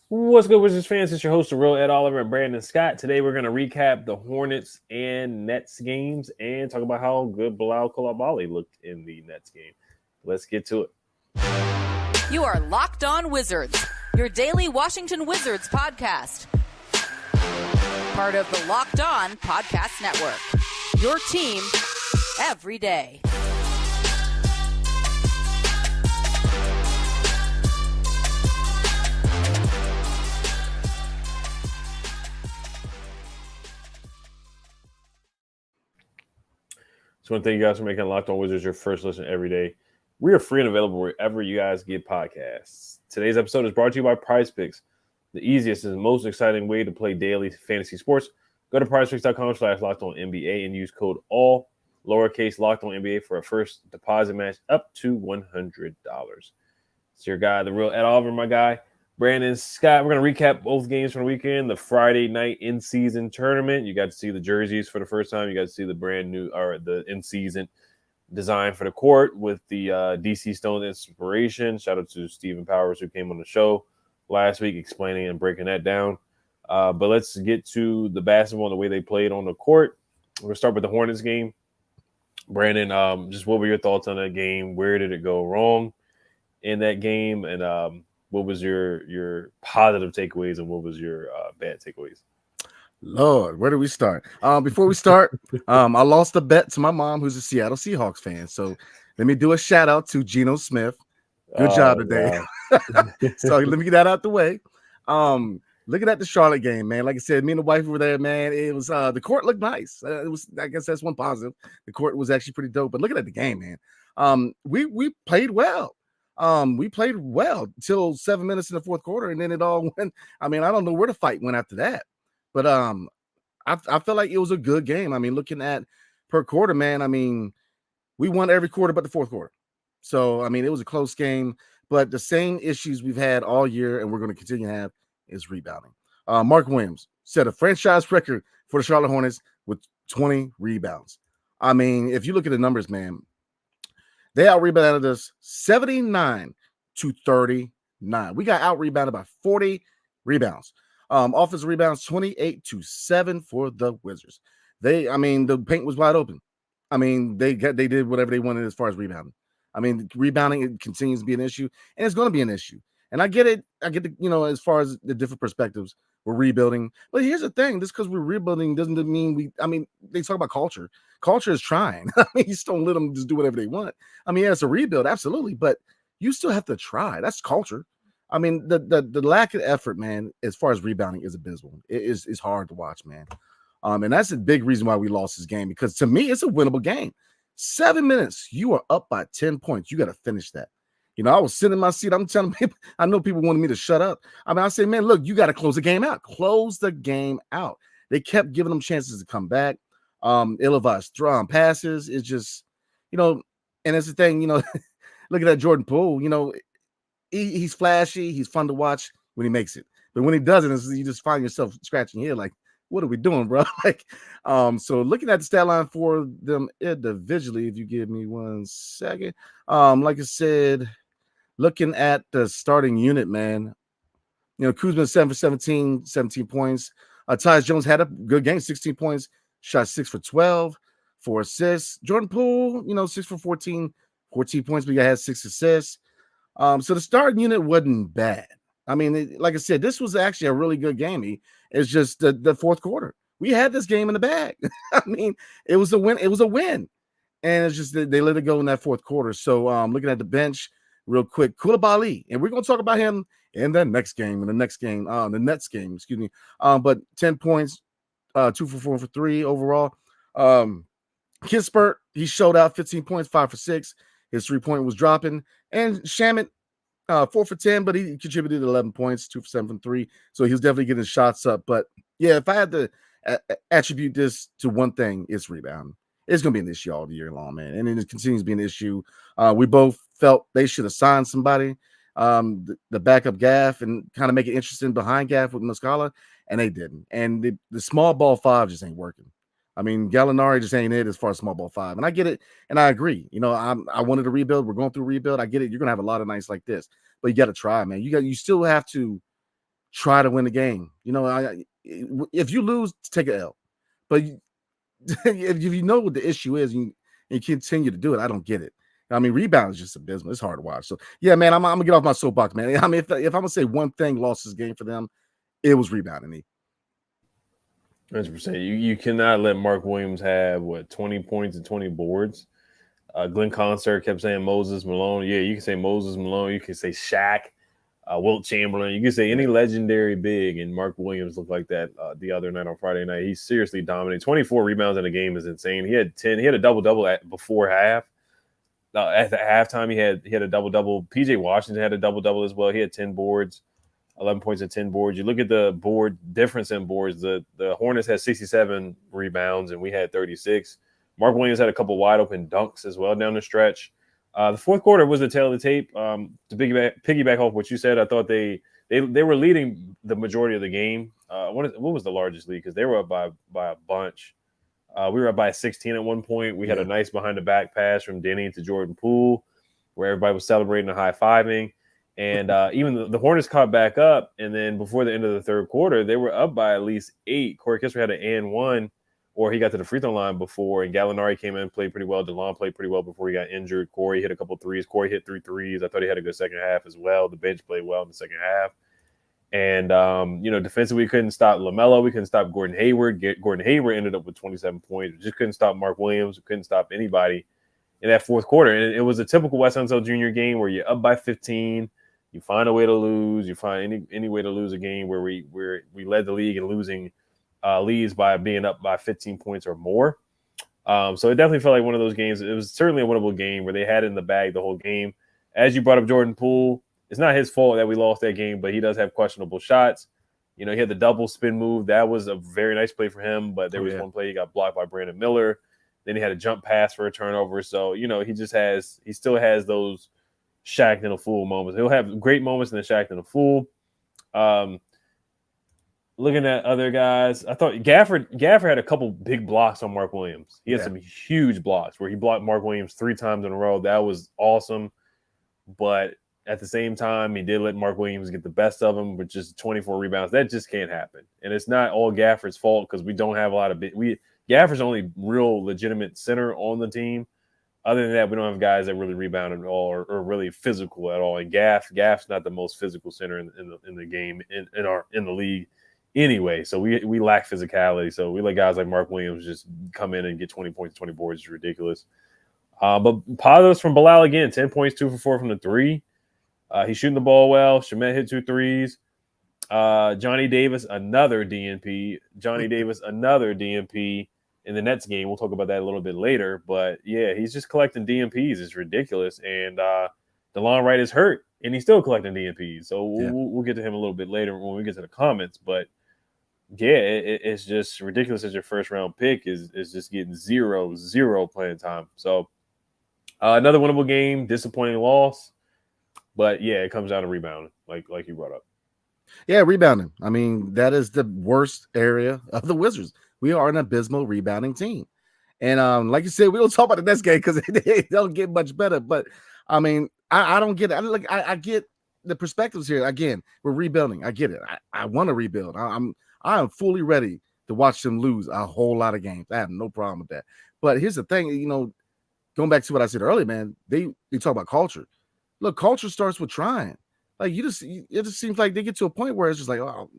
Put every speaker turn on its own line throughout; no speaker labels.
What's good, Wizards fans? It's your host, the real Ed Oliver and Brandon Scott. Today, we're going to recap the Hornets and Nets games and talk about how good Bilal Coulibaly looked in the Nets game. Let's get to it.
You are Locked On Wizards, your daily Washington Wizards podcast. Part of the Locked On Podcast Network, your team every day.
So I want to thank you guys for making Locked On Wizards your first listen every day. We are free and available wherever you guys get podcasts. Today's episode is brought to you by PrizePicks, the easiest and most exciting way to play daily fantasy sports. Go to prizepicks.com/LockedOnNBA and use code all lowercase Locked On NBA for a first deposit match up to $100. It's your guy, the real Ed Oliver, my guy, Brandon Scott. We're going to recap both games from the weekend. The Friday night in-season tournament. You got to see the jerseys for the first time. You got to see the brand new, or the in-season design for the court with the DC Stone inspiration. Shout out to Stephen Powers, who came on the show last week explaining and breaking that down. But let's get to the basketball and the way they played on the court. We're going to start with the Hornets game. Brandon, just what were your thoughts on that game? Where did it go wrong in that game? And what was your positive takeaways and what was your bad takeaways?
Lord, where do we start? Before we start, I lost a bet to my mom, who's a Seattle Seahawks fan. So let me do a shout out to Geno Smith. Good job today. Wow. So let me get that out the way. Looking at the Charlotte game, man. Like I said, me and the wife were there, man. It was the court looked nice. It was, I guess that's one positive. The court was actually pretty dope. But looking at the game, man, we played well. We played well till 7 minutes in the fourth quarter, and then it all went. I mean, I don't know where the fight went after that. But I felt like it was a good game. I mean, looking at per quarter, man, I mean, we won every quarter but the fourth quarter. So, I mean, it was a close game. But the same issues we've had all year and we're going to continue to have is rebounding. Mark Williams set a franchise record for the Charlotte Hornets with 20 rebounds. I mean, if you look at the numbers, man, they out-rebounded us 79-39. We got out-rebounded by 40 rebounds. Offensive rebounds 28-7 for the Wizards. The paint was wide open. I mean, they did whatever they wanted as far as rebounding. I mean, rebounding, it continues to be an issue, and it's going to be an issue. And I get it. I get the, as far as the different perspectives, we're rebuilding. But here's the thing: just because we're rebuilding doesn't mean they talk about culture. Culture is trying. I mean, you just don't let them just do whatever they want. I mean, yeah, it's a rebuild, absolutely, but you still have to try. That's culture. I mean, the lack of effort, man, as far as rebounding is abysmal. It's hard to watch, man. And that's a big reason why we lost this game, because to me, it's a winnable game. 7 minutes, you are up by 10 points. You got to finish that. I was sitting in my seat. I'm telling people, I know people wanted me to shut up. I mean, I say, man, look, you got to close the game out. Close the game out. They kept giving them chances to come back. Ill-advised throwing passes. It's just, and it's the thing, looking at Jordan Poole, he's flashy. He's fun to watch when he makes it. But when he doesn't, you just find yourself scratching your head like, what are we doing, bro? So looking at the stat line for them individually, if you give me 1 second, like I said, looking at the starting unit, man, Kuzma 7 for 17 points. Tyus Jones had a good game, 16 points, shot 6 for 12, 4 assists. Jordan Poole, 6 for 14 points, but he had 6 assists. So the starting unit wasn't bad. I mean, like I said, this was actually a really good game. It's just the fourth quarter. We had this game in the bag. I mean, it was a win. It was a win. And it's just they let it go in that fourth quarter. So looking at the bench real quick, Coulibaly, and we're going to talk about him in the next game, the Nets game, excuse me. But 10 points, 2 for 4 for 3 overall. Kispert, he showed out 15 points, 5 for 6. His 3-point was dropping. And Shamet, 4 for 10, but he contributed 11 points, 2 for 7 from 3. So he was definitely getting shots up. But yeah, if I had to attribute this to one thing, it's rebounding. It's going to be an issue all year long, man. And it continues to be an issue. We both felt they should have signed somebody, the backup Gaff, and kind of make it interesting behind Gaff with Muscala, and they didn't. And the small ball 5 just ain't working. I mean, Gallinari just ain't it as far as small ball 5. And I get it, and I agree. I wanted to rebuild. We're going through rebuild. I get it. You're going to have a lot of nights like this. But you got to try, man. You still have to try to win the game. If you lose, take an L. But if you know what the issue is, and you continue to do it, I don't get it. I mean, rebound is just abysmal. It's hard to watch. So, yeah, man, I'm gonna get off my soapbox, man. I mean, if I'm gonna say one thing lost this game for them, it was rebounding.
100%. You cannot let Mark Williams have 20 points and 20 boards. Glenn Concert kept saying Moses Malone. Yeah, you can say Moses Malone. You can say Shaq, Wilt Chamberlain. You can say any legendary big, and Mark Williams looked like that the other night on Friday night. He seriously dominated. 24 rebounds in a game is insane. He had 10. He had a double-double before half. At the halftime, he had a double-double. PJ Washington had a double-double as well. He had 10 boards. 11 points and 10 boards. You look at the board difference in boards. The Hornets had 67 rebounds, and we had 36. Mark Williams had a couple wide open dunks as well down the stretch. The fourth quarter was the tail of the tape. To piggyback off what you said, I thought they were leading the majority of the game. What was the largest lead? Because they were up by a bunch. We were up by 16 at one point. We had a nice behind the back pass from Denny to Jordan Poole, where everybody was celebrating and high-fiving. And even the Hornets caught back up, and then before the end of the third quarter, they were up by at least 8. Corey Kispert had an and one, or he got to the free throw line before, and Gallinari came in and played pretty well. DeLon played pretty well before he got injured. Corey hit a couple threes. Corey hit 3 threes. I thought he had a good second half as well. The bench played well in the second half. And, defensively, we couldn't stop LaMelo. We couldn't stop Gordon Hayward. Gordon Hayward ended up with 27 points. We just couldn't stop Mark Williams. We couldn't stop anybody in that fourth quarter. And it was a typical Wes Unseld Jr. game where you're up by 15. You find a way to lose. You find any way to lose a game where we led the league in losing leads by being up by 15 points or more. So it definitely felt like one of those games. It was certainly a winnable game where they had it in the bag the whole game. As you brought up Jordan Poole, it's not his fault that we lost that game, but he does have questionable shots. He had the double spin move. That was a very nice play for him, but there was one play he got blocked by Brandon Miller. Then he had a jump pass for a turnover. So, he still has those Shaq and a fool moments. He'll have great moments in the Shaq and a fool. Looking at other guys, I thought Gafford had a couple big blocks on Mark Williams. He had some huge blocks where he blocked Mark Williams 3 times in a row. That was awesome. But at the same time, he did let Mark Williams get the best of him with just 24 rebounds. That just can't happen. And it's not all Gafford's fault because we don't have a lot of Gafford's only real legitimate center on the team. Other than that, we don't have guys that really rebound at all or really physical at all. And Gaff's not the most physical center in the game in the league anyway. So we lack physicality. So we let guys like Mark Williams just come in and get 20 points, 20 boards. It's ridiculous. But positives from Bilal again: 10 points, 2 for 4 from the 3. He's shooting the ball well. Shamet hit 2 threes. Johnny Davis, another DNP. In the Nets game. We'll talk about that a little bit later. But, yeah, he's just collecting DNPs. It's ridiculous. And DeLon Wright is hurt, and he's still collecting DNPs. So we'll get to him a little bit later when we get to the comments. But, yeah, it's just ridiculous as your first-round pick is just getting zero playing time. So, another winnable game, disappointing loss. But, yeah, it comes down to rebounding, like you brought up.
Yeah, rebounding. I mean, that is the worst area of the Wizards. We are an abysmal rebounding team. And like you said, we don't talk about the next game because they don't get much better. But, I mean, I don't get it. I get the perspectives here. Again, we're rebuilding. I get it. I want to rebuild. I am fully ready to watch them lose a whole lot of games. I have no problem with that. But here's the thing, going back to what I said earlier, man, they talk about culture. Look, culture starts with trying. Like, it just seems like they get to a point where it's just like, oh,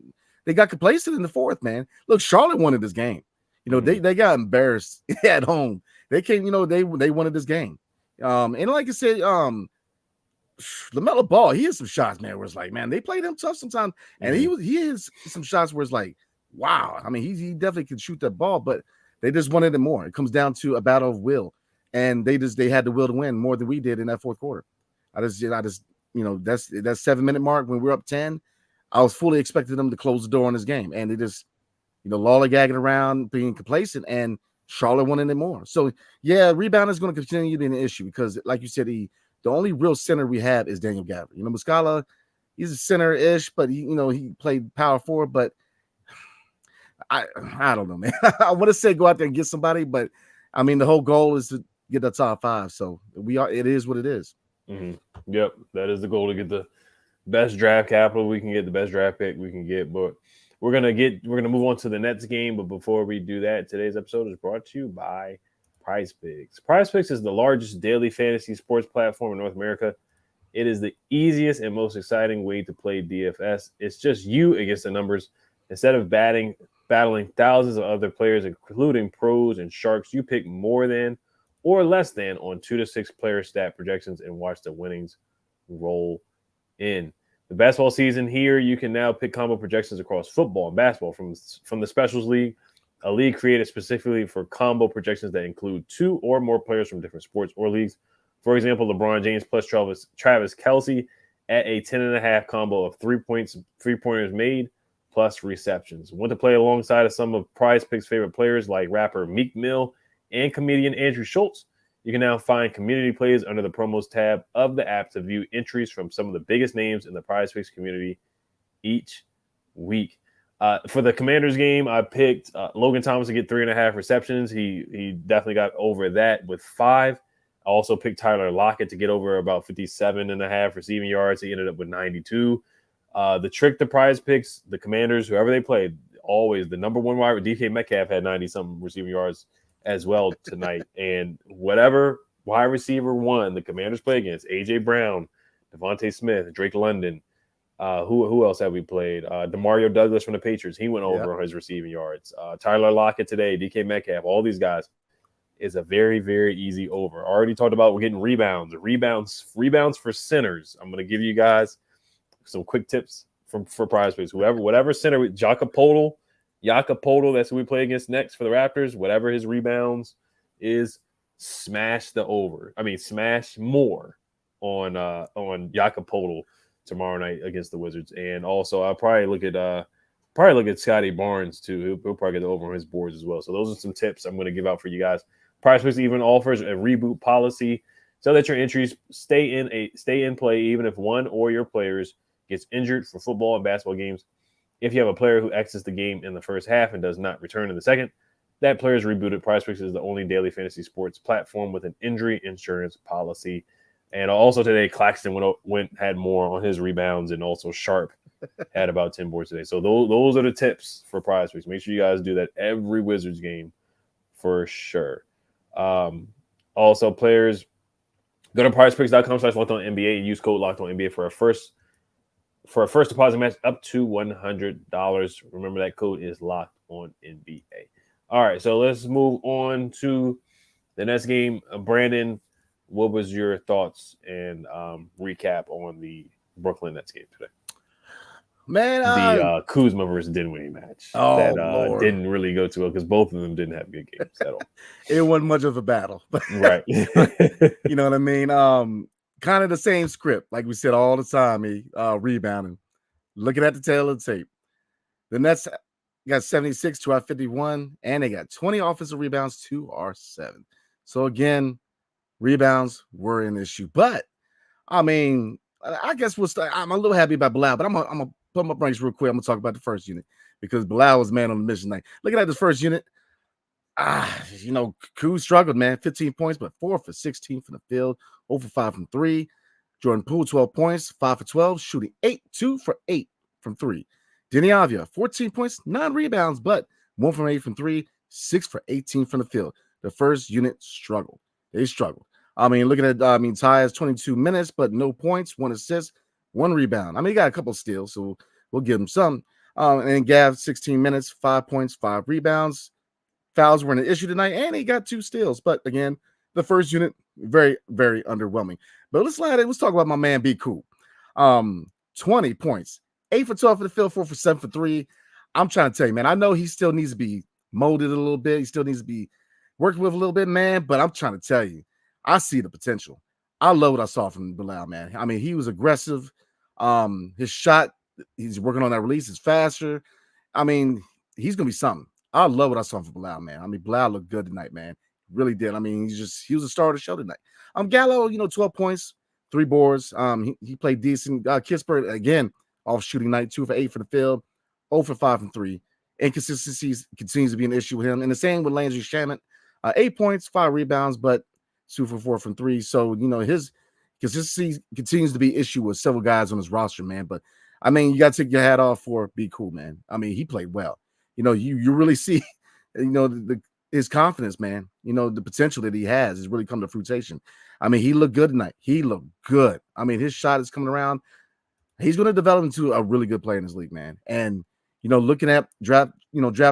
they got complacent in the fourth, man. Look, Charlotte wanted this game. They got embarrassed at home. They came, they wanted this game. And like I said, LaMelo Ball, he has some shots, man, where it's like, man, they played him tough sometimes. And he has some shots where it's like, wow. I mean, he definitely can shoot that ball, but they just wanted it more. It comes down to a battle of will. And they had the will to win more than we did in that fourth quarter. I just that's that 7-minute mark when we're up 10. I was fully expecting them to close the door on this game, and they just, lollygagging around, being complacent, and Charlotte wanted it more. So yeah, rebound is going to continue to be an issue because, like you said, the only real center we have is Daniel Gafford. Muscala, he's a center-ish, but he played power forward. But I don't know, man. I want to say go out there and get somebody, but I mean the whole goal is to get the top 5. So it is what it is.
Mm-hmm. Yep, that is the goal, to get the best draft capital we can get, the best draft pick we can get. But we're gonna move on to the Nets game. But before we do that, today's episode is brought to you by PrizePicks. PrizePicks is the largest daily fantasy sports platform in North America. It is the easiest and most exciting way to play DFS. It's just you against the numbers. Instead of battling thousands of other players, including pros and sharks, you pick more than or less than on 2 to 6 player stat projections and watch the winnings roll in. The basketball season here, you can now pick combo projections across football and basketball from the Specials League, a league created specifically for combo projections that include 2 or more players from different sports or leagues. For example, LeBron James plus Travis Kelce at a 10.5 combo of 3-pointers made plus receptions. Want to play alongside of some of PrizePicks' favorite players like rapper Meek Mill and comedian Andrew Schultz? You can now find community plays under the promos tab of the app to view entries from some of the biggest names in the PrizePicks community each week. For the Commanders game, I picked Logan Thomas to get 3.5 receptions. He definitely got over that with 5. I also picked Tyler Lockett to get over about 57.5 receiving yards. He ended up with 92. The trick to PrizePicks, the Commanders, whoever they played, always the number one wide. DK Metcalf had 90-something receiving yards as well tonight. And whatever wide receiver won the Commanders play against, A.J. Brown, Devontae Smith, Drake London, who else have we played? DeMario Douglas from the Patriots. He went over on his receiving yards. Tyler Lockett today, DK Metcalf, all these guys. Is a very, very easy over. I already talked about we're getting rebounds for sinners. I'm going to give you guys some quick tips for PrizePicks. Whatever center, Jakob that's who we play against next for the Raptors. Whatever his rebounds is, smash the over. I mean, smash more on Jakob tomorrow night against the Wizards. And also, I'll probably look at Scotty Barnes too. He'll probably get the over on his boards as well. So those are some tips I'm going to give out for you guys. PrizePicks even offers a reboot policy so that your entries stay in play even if one or your players gets injured for football and basketball games. If you have a player who exits the game in the first half and does not return in the second, that player is rebooted. PrizePicks is the only daily fantasy sports platform with an injury insurance policy. And also today, Claxton had more on his rebounds, and also Sharp had about 10 boards today. So those are the tips for PrizePicks. Make sure you guys do that every Wizards game for sure. Also, players, go to prizepicks.com/LockedOnNBA and use code LockedOnNBA for a first deposit match up to $100. Remember that code is LockedOnNBA. All right, so let's move on to the next game. Brandon, what was your thoughts and recap on the Brooklyn Nets game today?
Man,
the Kuzma versus Dinwiddie match that didn't really go too well because both of them didn't have good games at all.
It wasn't much of a battle,
right?
You know what I mean? Kind of the same script, like we said all the time. Rebounding, looking at the tail of the tape. The Nets got 76 to our 51, and they got 20 offensive rebounds to our 7. So again, rebounds were an issue, but I mean, I guess we'll start. I'm a little happy about Bilal, but I'm gonna put my brakes real quick. I'm gonna talk about the first unit because Bilal was man on the mission tonight. Looking at this first unit, Kuz struggled, man. 15 points, but 4 for 16 from the field, 0 for 5 from 3. Jordan Poole, 12 points, 5 for 12, shooting 2 for 8 from 3. Denny Avia, 14 points, 9 rebounds, but 1 from 8 from 3, 6 for 18 from the field. The first unit struggled. They struggled. I mean, looking at, Ty has 22 minutes, but no points, 1 assist, 1 rebound. I mean, he got a couple steals, so we'll give him some. And Gav, 16 minutes, 5 points, 5 rebounds. Fouls were an issue tonight, and he got 2 steals. But again, the first unit, very, very underwhelming. But let's talk about my man, Be Cool. 20 points, 8 for 12 for the field, 4 for 7 for 3. I'm trying to tell you, man, I know he still needs to be molded a little bit. He still needs to be worked with a little bit, man. But I'm trying to tell you, I see the potential. I love what I saw from Bilal, man. I mean, he was aggressive. His shot, he's working on that release, is faster. I mean, he's going to be something. I love what I saw from Bilal, man. I mean, Bilal looked good tonight, man. Really did. I mean, he was a star of the show tonight. Gallo, 12 points, 3 boards. He played decent. Kispert, again, off shooting night, 2 for 8 for the field, 0 for 5 from 3. Inconsistencies continues to be an issue with him. And the same with Landry Shamet. 8 points, 5 rebounds, but 2 for 4 from 3. So, his because this continues to be an issue with several guys on his roster, man. But I mean, you got to take your hat off for Be Cool, man. I mean, he played well. You really see, his confidence, man. The potential that he has is really come to fruition. I mean, he looked good tonight. He looked good. I mean, his shot is coming around. He's going to develop into a really good player in this league, man. And looking at draft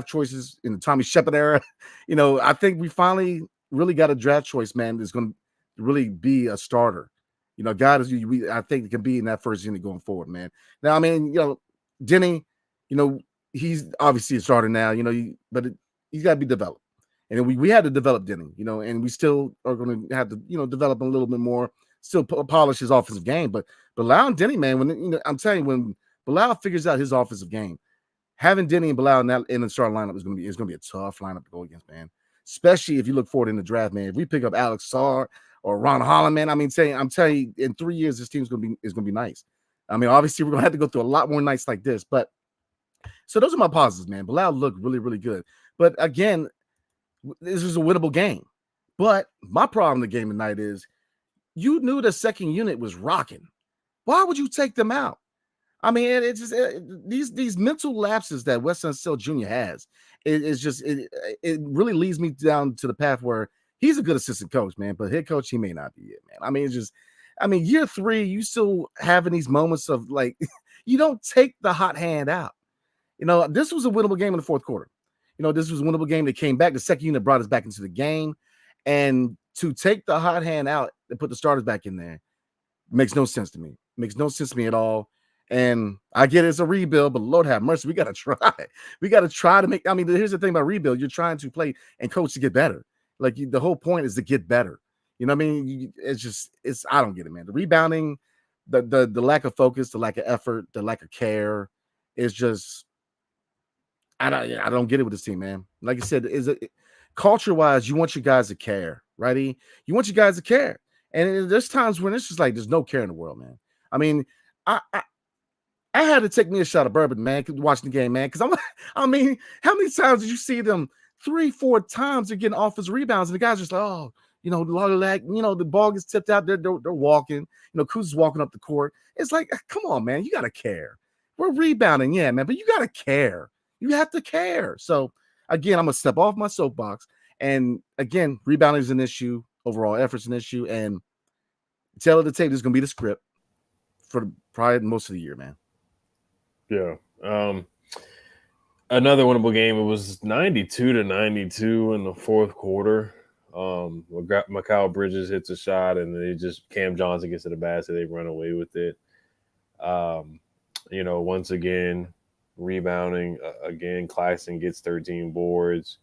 choices in the Tommy Shepard era, I think we finally really got a draft choice, man, that's going to really be a starter. God I think can be in that first unit going forward, man. Now, I mean, Denny, he's obviously a starter now, but he's got to be developed. And we had to develop Denny, and we still are going to have to, develop a little bit more, still polish his offensive game. But Bilal and Denny, man, when I'm telling you, when Bilal figures out his offensive game, having Denny and Bilal in the starting lineup is going to be a tough lineup to go against, man. Especially if you look forward in the draft, man. If we pick up Alex Sarr or Ron Holland, man, I'm telling you, in 3 years, this team's going to be nice. I mean, obviously, we're going to have to go through a lot more nights like this, but so those are my positives, man. Bilal looked really, really good. But again, this is a winnable game. But my problem in the game tonight is you knew the second unit was rocking. Why would you take them out? I mean, it's just these mental lapses that Weston Still Jr. has. It really leads me down to the path where he's a good assistant coach, man, but head coach he may not be it, man. I mean, year 3, you still having these moments of like you don't take the hot hand out. This was a winnable game in the fourth quarter. This was a winnable game that came back. The second unit brought us back into the game, and to take the hot hand out and put the starters back in there makes no sense to me. Makes no sense to me at all. And I get it's a rebuild, but Lord have mercy, we got to try. We got to try to make. I mean, here's the thing about rebuild: you're trying to play and coach to get better. Like the whole point is to get better. You know what I mean? It's I don't get it, man. The rebounding, the lack of focus, the lack of effort, the lack of care is just. I don't get it with this team, man. Like I said, culture-wise, you want your guys to care, righty? You want your guys to care, and there's times when it's just like there's no care in the world, man. I mean, I had to take me a shot of bourbon, man, watching the game, man. Because I mean, how many times did you see them 3-4 times they're getting offensive rebounds, and the guys just like, oh, the ball gets tipped out, they're walking, Kuz is walking up the court. It's like, come on, man, you gotta care. We're rebounding, yeah, man, but you gotta care. You have to care. So again, I'm gonna step off my soapbox, and again, rebounding is an issue, overall effort's an issue, and tell it to tape is gonna be the script for probably most of the year, man.
Yeah. Another winnable game. It was 92-92 in the fourth quarter. Mikal Bridges hits a shot, and then Cam Johnson gets to the basket. They run away with it. Once again, rebounding. Again, Claxton gets 13 boards.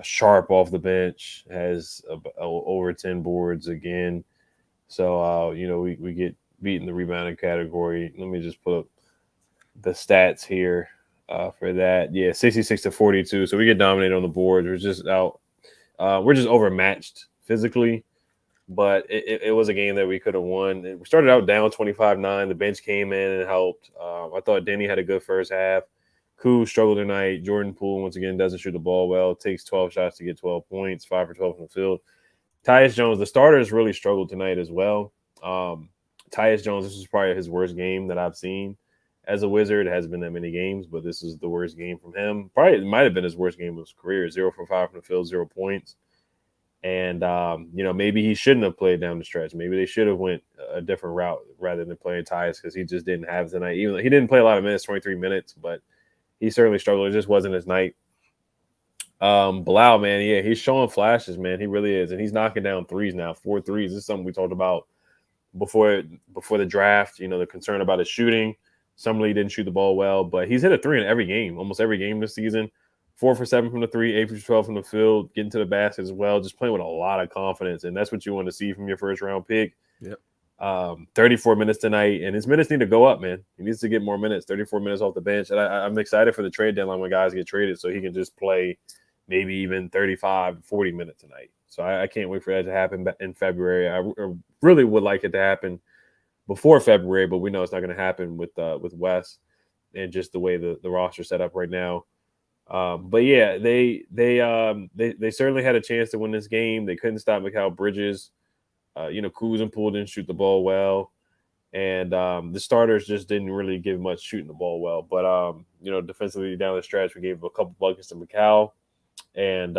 Sharp off the bench has over 10 boards again. So, we get beat in the rebounding category. Let me just pull up the stats here for that. Yeah, 66-42. So we get dominated on the boards. We're just overmatched physically, but it was a game that we could have won. We started out down 25-9. The bench came in and helped. I thought Denny had a good first half. Kuz struggled tonight. Jordan Poole, once again, doesn't shoot the ball well. Takes 12 shots to get 12 points, 5 for 12 from the field. Tyus Jones, the starters really struggled tonight as well. Tyus Jones, this is probably his worst game that I've seen as a Wizard. It hasn't been that many games, but this is the worst game from him. Probably it might have been his worst game of his career. 0 for 5 from the field, 0 points. And, maybe he shouldn't have played down the stretch. Maybe they should have went a different route rather than playing Tyus, because he just didn't have tonight. Even though he didn't play a lot of minutes, 23 minutes, but he certainly struggled. It just wasn't his night. Bilal, man, yeah, he's showing flashes, man. He really is. And he's knocking down threes now, 4 threes. This is something we talked about before the draft, the concern about his shooting. Summerlee didn't shoot the ball well, but he's hit a 3 in every game, almost every game this season. 4 for 7 from the 3, 8 for 12 from the field, getting to the basket as well, just playing with a lot of confidence. And that's what you want to see from your first round pick.
Yep.
34 minutes tonight, and his minutes need to go up, man. He needs to get more minutes, 34 minutes off the bench. And I'm excited for the trade deadline when guys get traded so he can just play maybe even 35, 40 minutes tonight. So I can't wait for that to happen in February. I really would like it to happen before February, but we know it's not going to happen with Wes and just the way the roster set up right now. But yeah, they certainly had a chance to win this game. They couldn't stop Mikal Bridges. Kuz and Poole didn't shoot the ball well. And the starters just didn't really give much shooting the ball well. But, defensively down the stretch, we gave a couple buckets to Mikal. And,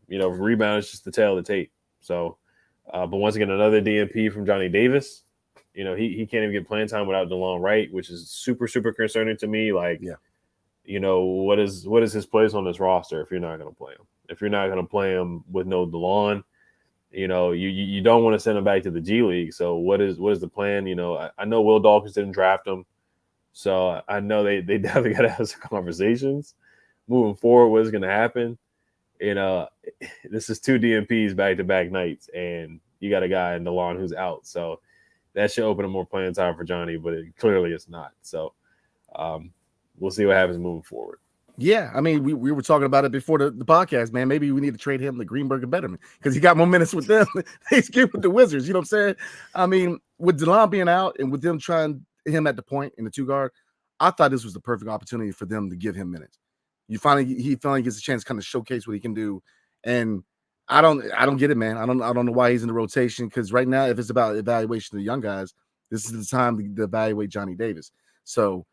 rebound is just the tail of the tape. So, but once again, another DNP from Johnny Davis. He can't even get playing time without DeLon Wright, which is super, super concerning to me. Like, what is his place on this roster if you're not going to play him? If you're not going to play him with no DeLon, you don't want to send him back to the G League. So what is the plan? I know Will Dawkins didn't draft him, so I know they definitely got to have some conversations moving forward. What is going to happen? This is 2 DNPs back-to-back nights, and you got a guy in DeLon who's out. So that should open up more playing time for Johnny, but clearly it's not. So we'll see what happens moving forward.
Yeah, I mean, we were talking about it before the podcast, man. Maybe we need to trade him to Greenberg and Betterman because he got more minutes with them. He's good with the Wizards. You know what I'm saying? I mean, with DeLon being out and with them trying him at the point in the 2-guard, I thought this was the perfect opportunity for them to give him minutes. He finally gets a chance to kind of showcase what he can do. And I don't get it, man. I don't know why he's in the rotation because right now, if it's about evaluation of the young guys, this is the time to evaluate Johnny Davis. So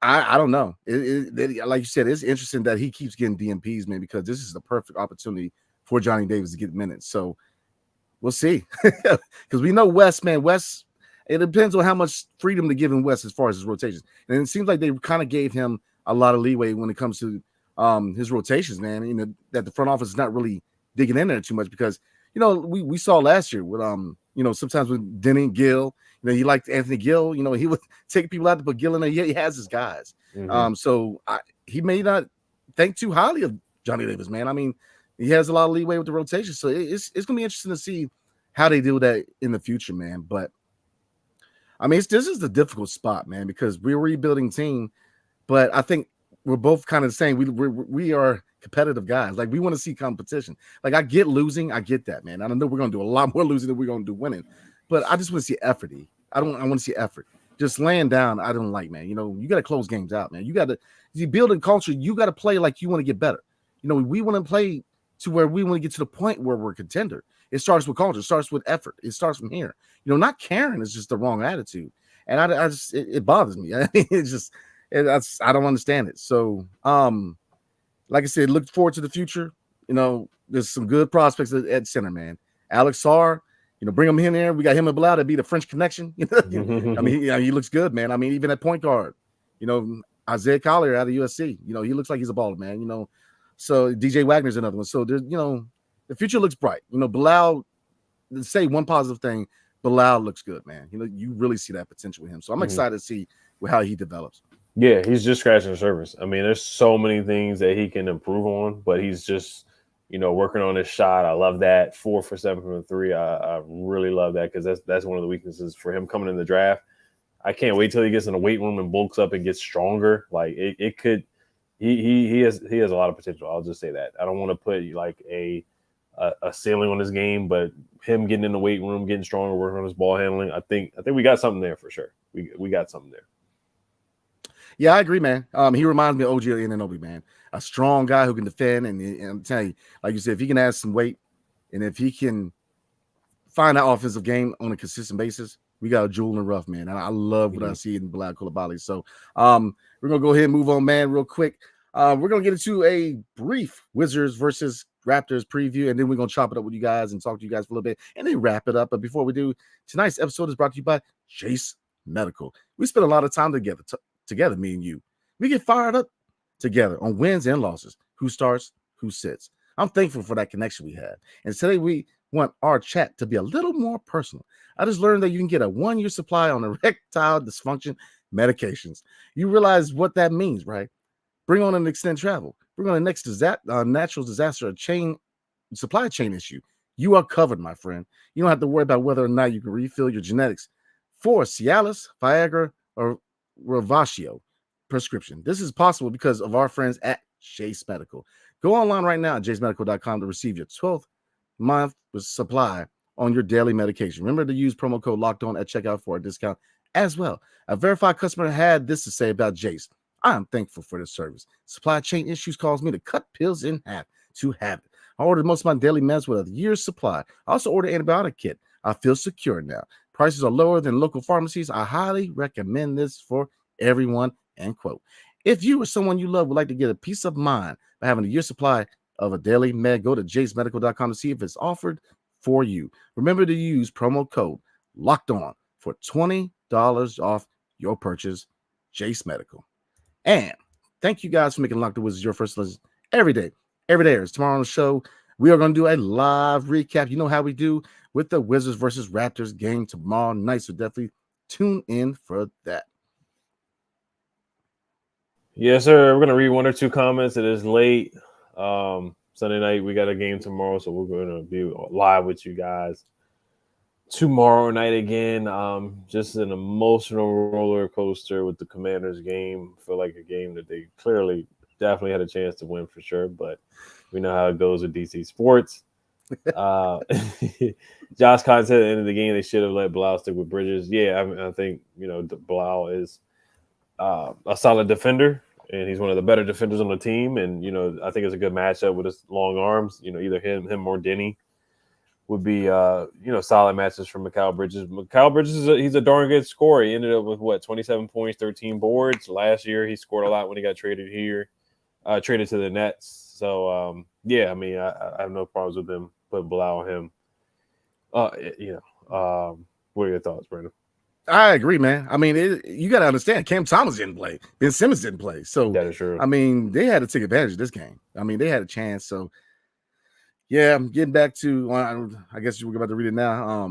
I don't know. Like you said, it's interesting that he keeps getting DNPs, man, because this is the perfect opportunity for Johnny Davis to get minutes. So we'll see. Because we know West, it depends on how much freedom to give him West as far as his rotations. And it seems like they kind of gave him a lot of leeway when it comes to his rotations, man. That the front office is not really digging in there too much because, we saw last year with, sometimes with Denny Gill, he liked Anthony Gill, he would take people out to put Gill in there. He has his guys. So he may not think too highly of Johnny Davis, man. I mean, he has a lot of leeway with the rotation. So it's going to be interesting to see how they do that in the future, man. But I mean, this is the difficult spot, man, because we're a rebuilding team, but I think we're both kind of the same. We are competitive guys. Like, we want to see competition. Like, I get losing. I get that, man. I know we're going to do a lot more losing than we're going to do winning, but I just want to see effort. I want to see effort. Just laying down, I don't like, man. You got to close games out, man. You got to build a culture. You got to play like you want to get better. We want to play to where we want to get to the point where we're a contender. It starts with culture. It starts with effort. It starts from here. Not caring is just the wrong attitude. And I just, it bothers me. I mean, I don't understand it. So, like I said, look forward to the future. There's some good prospects at center, man. Alex Sarr, bring him in there. We got him and Bilal to be the French connection. I mean, he looks good, man. I mean, even at point guard, Isaiah Collier out of USC, he looks like he's a baller, man. So DJ Wagner's another one. So there's, the future looks bright. Bilal, to say one positive thing, Bilal looks good, man. You really see that potential with him. So I'm excited to see how he develops.
Yeah, he's just scratching the surface. I mean, there's so many things that he can improve on, but he's just, working on his shot. I love that. 4 for 7 from the 3. I really love that because that's one of the weaknesses for him coming in the draft. I can't wait till he gets in the weight room and bulks up and gets stronger. Like it could. He has a lot of potential. I'll just say that. I don't want to put like a ceiling on his game, but him getting in the weight room, getting stronger, working on his ball handling, I think we got something there for sure. We got something there.
Yeah, I agree, man. He reminds me of OG Anunoby, man. A strong guy who can defend, and I'm telling you, like you said, if he can add some weight, and if he can find that offensive game on a consistent basis, we got a jewel in the rough, man. And I love what I see in Bilal Coulibaly. So we're gonna go ahead and move on, man, real quick. We're gonna get into a brief Wizards versus Raptors preview, and then we're gonna chop it up with you guys and talk to you guys for a little bit, and then wrap it up. But before we do, tonight's episode is brought to you by Jase Medical. We spend a lot of time together, me and you. We get fired up together on wins and losses. Who starts, who sits. I'm thankful for that connection we had. And today we want our chat to be a little more personal. I just learned that you can get a 1-year supply on erectile dysfunction medications. You realize what that means, right? Bring on an extended travel. Bring on the next natural disaster, supply chain issue. You are covered, my friend. You don't have to worry about whether or not you can refill your genetics for Cialis, Viagra, or Ravasio prescription. This is possible because of our friends at Jase Medical. Go online right now at jasemedical.com to receive your 12th month supply on your daily medication. Remember to use promo code LOCKEDON at checkout for a discount as well. A verified customer had this to say about Jase. I am thankful for this service. Supply chain issues caused me to cut pills in half to have it. I ordered most of my daily meds with a year's supply. I also ordered an antibiotic kit. I feel secure now. Prices are lower than local pharmacies. I highly recommend this for everyone, end quote. If you or someone you love would like to get a peace of mind by having a year's supply of a daily med, go to jasemedical.com to see if it's offered for you. Remember to use promo code LOCKEDON for $20 off your purchase, Jase Medical. And thank you guys for making Locked On Wizards your first listen every day. Every day. Tomorrow on the show, we are going to do a live recap. You know how we do with the Wizards versus Raptors game tomorrow night. So definitely tune in for that.
Yes, sir. We're going to read one or two comments. It is late. Sunday night, we got a game tomorrow, so we're going to be live with you guys tomorrow night again. Just an emotional roller coaster with the Commanders game. Feel like a game that they clearly definitely had a chance to win for sure, but we know how it goes with DC Sports. Josh Cotton said at the end of the game they should have let Bilal stick with Bridges. Yeah, I think Bilal is a solid defender, and he's one of the better defenders on the team. And I think it's a good matchup with his long arms. Either him or Denny would be solid matches for Mikal Bridges. Mikal Bridges he's a darn good scorer. He ended up with 27 points, 13 boards. Last year he scored a lot when he got traded to the Nets. So I have no problems with them putting Bilal on him. What are your thoughts, Brandon?
I agree, man. I mean, you got to understand, Cam Thomas didn't play. Ben Simmons didn't play. So,
that is true.
I mean, they had to take advantage of this game. I mean, they had a chance. So, yeah, I'm getting back to, I guess we're about to read it now.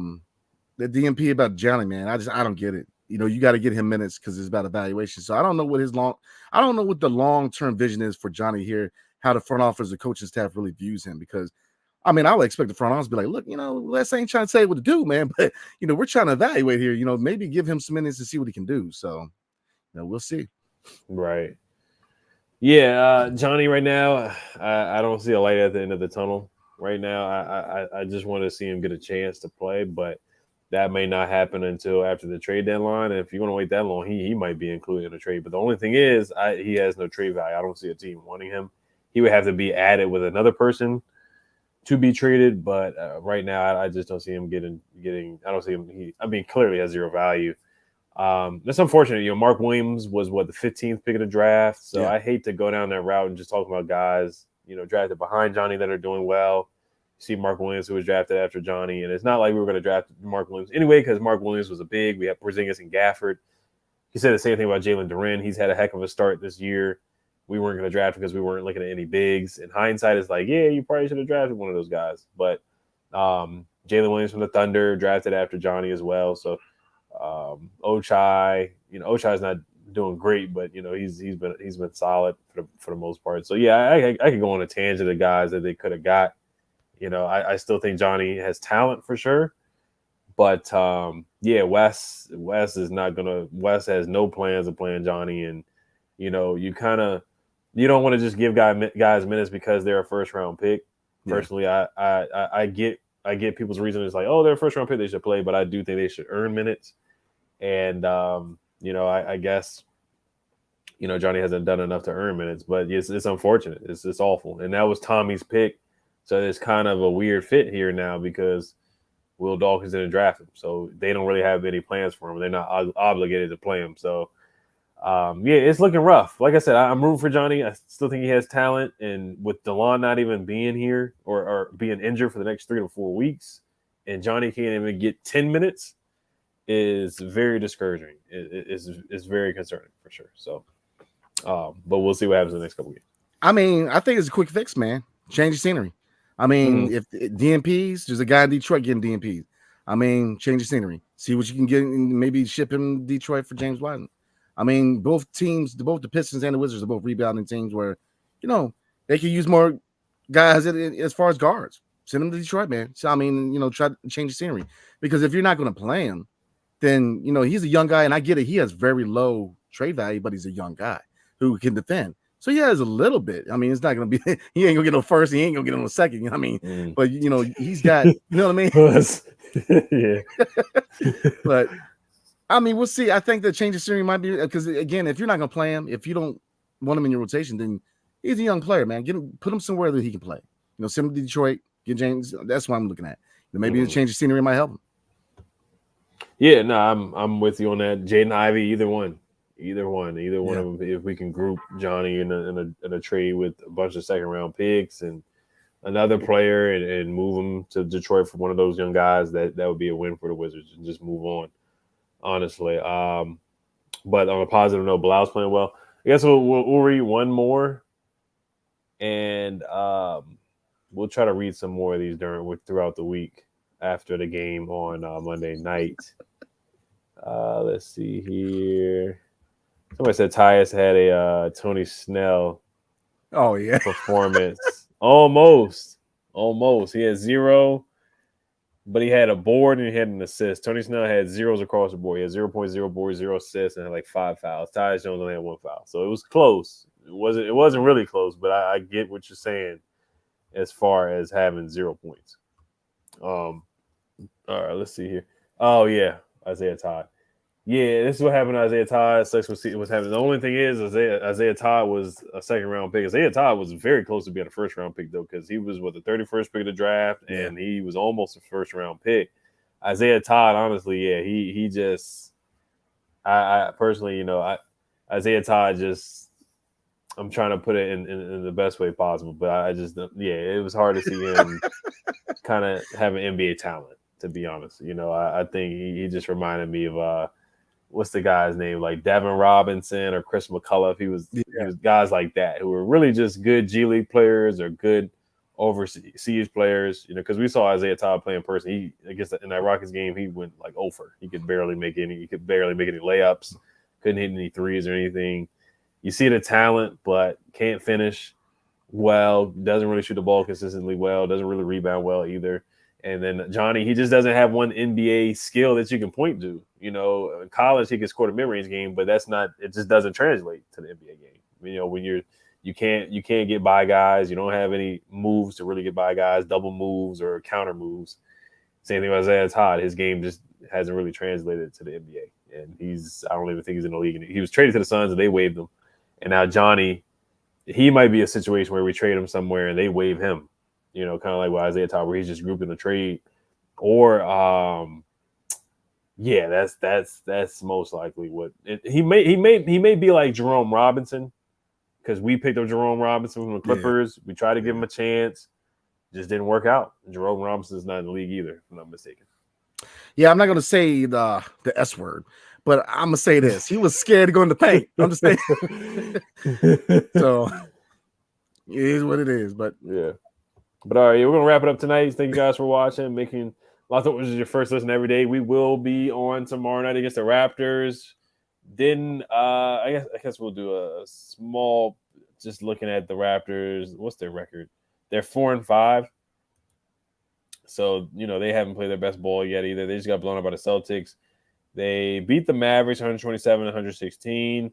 The DMP about Johnny, man. I don't get it. You got to get him minutes because it's about evaluation. So, I don't know what the long-term vision is for Johnny here, how the front office, the coaching staff really views him, because I mean, I would expect the front office to be like, look, Les ain't trying to say what to do, man, but we're trying to evaluate here, maybe give him some minutes to see what he can do. So, we'll see.
Right. Yeah, Johnny right now, I don't see a light at the end of the tunnel right now. I just want to see him get a chance to play, but that may not happen until after the trade deadline. And if you're going to wait that long, he might be included in the trade. But the only thing is, he has no trade value. I don't see a team wanting him. He would have to be added with another person to be traded, but right now I just don't see him getting. I don't see him. Clearly has zero value. That's unfortunate. Mark Williams was the 15th pick of the draft, so yeah. I hate to go down that route and just talk about guys drafted behind Johnny that are doing well. You see Mark Williams, who was drafted after Johnny, and it's not like we were going to draft Mark Williams anyway because Mark Williams was a big. We have Porzingis and Gafford. He said the same thing about Jalen Duren. He's had a heck of a start this year. We weren't going to draft because we weren't looking at any bigs. In hindsight, it's like, yeah, you probably should have drafted one of those guys. But Jalen Williams from the Thunder drafted after Johnny as well. So Ochai, Ochai's not doing great, but he's been solid for the most part. So yeah, I could go on a tangent of guys that they could have got. I still think Johnny has talent for sure. But Wes has no plans of playing Johnny, and you don't want to just give guys minutes because they're a first round pick. Yeah. Personally, I get people's reason. It's like, oh, they're a first round pick, they should play, but I do think they should earn minutes. And I guess Johnny hasn't done enough to earn minutes, but it's unfortunate. It's awful, and that was Tommy's pick, so it's kind of a weird fit here now because Will Dawkins didn't draft him, so they don't really have any plans for him. They're not obligated to play him, so. It's looking rough. Like I said, I'm rooting for Johnny. I still think he has talent. And with DeLon not even being here or being injured for the next 3 to 4 weeks, and Johnny can't even get 10 minutes, is very discouraging. It's very concerning for sure. So, but we'll see what happens in the next couple of games.
I mean, I think it's a quick fix, man. Change the scenery. I mean, if DMPs, there's a guy in Detroit getting DMPs. I mean, change the scenery. See what you can get and maybe ship him to Detroit for James Wiseman. I mean, both teams, both the Pistons and the Wizards are both rebounding teams where, they can use more guys as far as guards. Send them to Detroit, man. So, I mean, try to change the scenery. Because if you're not going to play him, then, he's a young guy, and I get it. He has very low trade value, but he's a young guy who can defend. So, he has a little bit. I mean, it's not going to be – he ain't going to get no first. He ain't going to get no second. I mean, but, he's got – you know what I mean? Yeah. But – I mean, we'll see. I think the change of scenery might be because, again, if you're not going to play him, if you don't want him in your rotation, then he's a young player, man. Put him somewhere that he can play. Send him to Detroit, get James. That's what I'm looking at. Maybe a change of scenery might help him.
Yeah, no, I'm with you on that. Jaden Ivey, either one of them. If we can group Johnny in a trade with a bunch of second round picks and another player and move him to Detroit for one of those young guys, that would be a win for the Wizards and just move on. Honestly, but on a positive note, Bilal's playing well. I guess we'll read one more, and we'll try to read some more of these throughout the week after the game on Monday night. Let's see here. Somebody said Tyus had a Tony Snell performance. Almost. He had 0, but he had a board and he had an assist. Tony Snell had zeros across the board. He had 0.0 board, 0 assists, and had like 5 fouls. Tyus Jones only had 1 foul. So it was close. It wasn't really close, but I get what you're saying as far as having 0 points. All right, let's see here. Oh, yeah, Isaiah Todd. Yeah, this is what happened to Isaiah Todd. Sucks what's happening. The only thing is Isaiah Todd was a second-round pick. Isaiah Todd was very close to being a first-round pick, though, because he was, the 31st pick of the draft, and he was almost a first-round pick. Isaiah Todd, honestly, yeah, he just – I personally, Isaiah Todd just – I'm trying to put it in the best way possible, but I just – it was hard to see him kind of have an NBA talent, to be honest. I think he just reminded me of what's the guy's name, like Devin Robinson or Chris McCullough. He was guys like that who were really just good G League players or good overseas players. Because we saw Isaiah Todd play in person. I guess in that Rockets game, he went like over. He could barely make any layups, couldn't hit any threes or anything. You see the talent, but can't finish well. Doesn't really shoot the ball consistently well. Doesn't really rebound well either. And then Johnny, he just doesn't have one NBA skill that you can point to. In college, he could score the mid-range game, but it just doesn't translate to the NBA game. When you can't get by guys, you don't have any moves to really get by guys, double moves or counter moves. Same thing with Isaiah Todd. His game just hasn't really translated to the NBA. And I don't even think he's in the league. He was traded to the Suns and they waived him. And now Johnny, he might be a situation where we trade him somewhere and they waive him. Kind of like with Isaiah Todd, where he's just grouped in a trade, or that's most likely what he may be like Jerome Robinson, because we picked up Jerome Robinson from the Clippers. We tried to give him a chance, just didn't work out. Jerome Robinson's not in the league either, if I'm not mistaken.
Yeah, I'm not gonna say the S word, but I'm gonna say this: he was scared to go in the paint. I'm just saying. So it is what it is, but
yeah. But all right, we're gonna wrap it up tonight. Thank you guys for watching, making lots of. This is your first listen every day. We will be on tomorrow night against the Raptors. I guess we'll do a small, just looking at the Raptors. What's their record? They're 4-5. So they haven't played their best ball yet either. They just got blown out by the Celtics. They beat the Mavericks 127-116.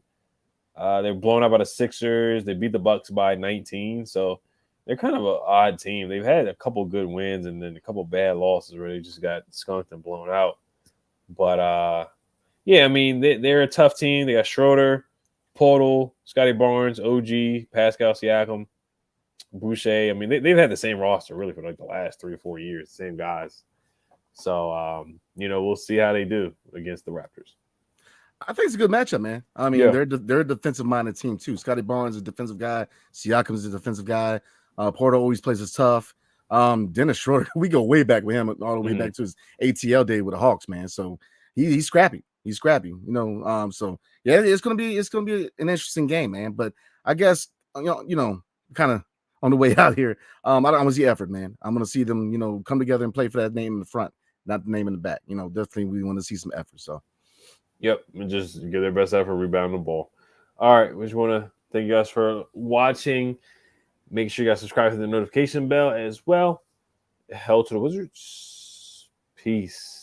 They're blown out by the Sixers. They beat the Bucks by 19. So they're kind of an odd team. They've had a couple good wins and then a couple bad losses where they just got skunked and blown out. But, they're a tough team. They got Schroeder, Portal, Scotty Barnes, OG, Pascal Siakam, Boucher. They've had the same roster really for like the last 3 or 4 years, the same guys. So, we'll see how they do against the Raptors.
I think it's a good matchup, man. They're a defensive-minded team too. Scotty Barnes is a defensive guy. Siakam is a defensive guy. Porter always plays us tough. Dennis Schroeder, we go way back with him, all the way back to his ATL day with the Hawks, man. So he's scrappy. He's scrappy, So yeah, it's gonna be an interesting game, man. But I guess kind of on the way out here, I'm gonna see effort, man. I'm gonna see them, come together and play for that name in the front, not the name in the back. Definitely we want to see some effort. So.
Yep, and just give their best effort, rebound the ball. All right, we just want to thank you guys for watching. Make sure you guys subscribe to the notification bell as well. Hell to the Wizards. Peace.